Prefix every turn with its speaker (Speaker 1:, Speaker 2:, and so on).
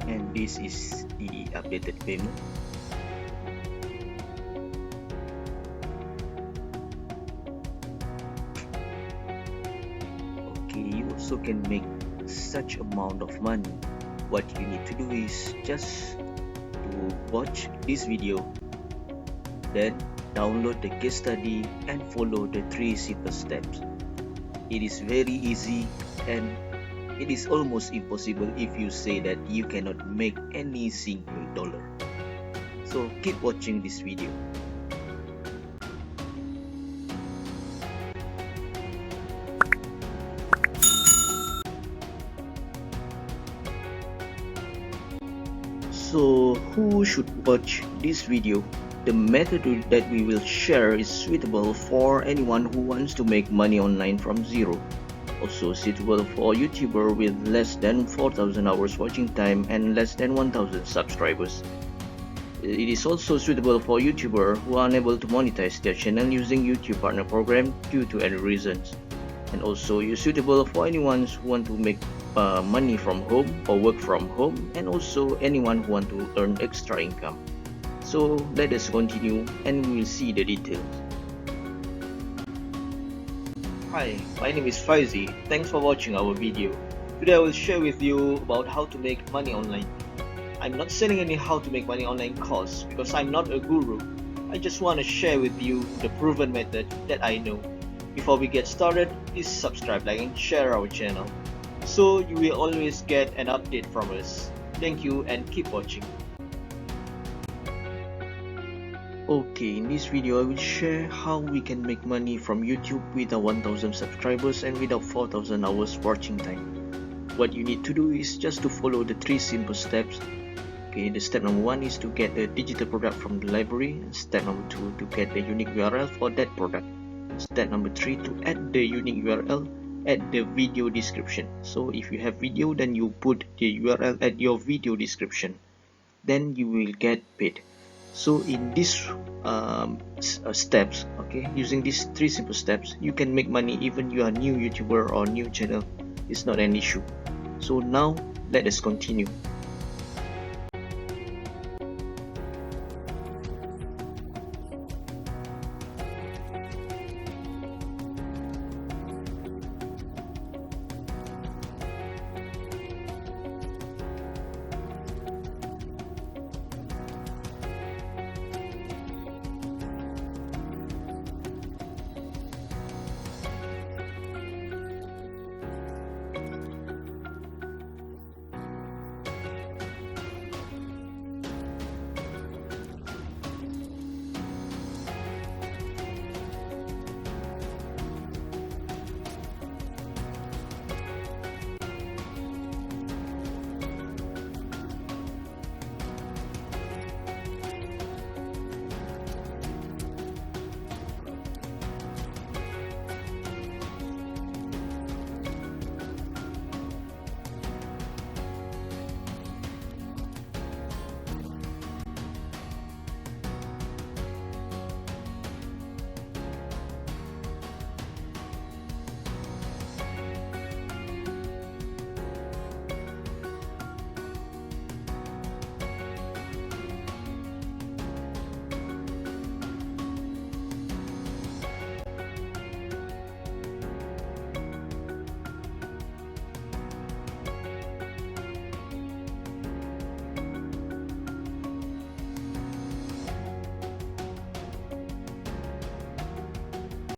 Speaker 1: and this is the updated payment. Okay, you also can make such amount of money. What you need to do is just to watch this video, then download the case study and follow the 3 simple steps. It is very easy and it is almost impossible if you say that you cannot make any single dollar. So keep watching this video. So who should watch this video? The method that we will share is suitable for anyone who wants to make money online from zero. Also suitable for YouTuber with less than 4,000 hours watching time and less than 1,000 subscribers. It is also suitable for YouTuber who are unable to monetize their channel using YouTube Partner Program due to any reasons. And also is suitable for anyone who want to make money from home or work from home, and also anyone who want to earn extra income. So let us continue and we will see the details. Hi, my name is Faizi. Thanks for watching our video. Today I will share with you about how to make money online. I'm not selling any how to make money online course because I'm not a guru. I just want to share with you the proven method that I know. Before we get started, please subscribe, like and share our channel, so you will always get an update from us. Thank you and keep watching. Okay, in this video I will share how we can make money from YouTube without 1,000 subscribers and without 4,000 hours watching time. What you need to do is just to follow the 3 simple steps. Okay, the step number 1 is to get the digital product from the library. Step number 2 to get the unique URL for that product. Step number 3 to add the unique URL at the video description. So if you have video, then you put the URL at your video description, then you will get paid. So in these steps, okay, using these 3 simple steps, you can make money even you are new YouTuber or new channel. It's not an issue. So now let us continue.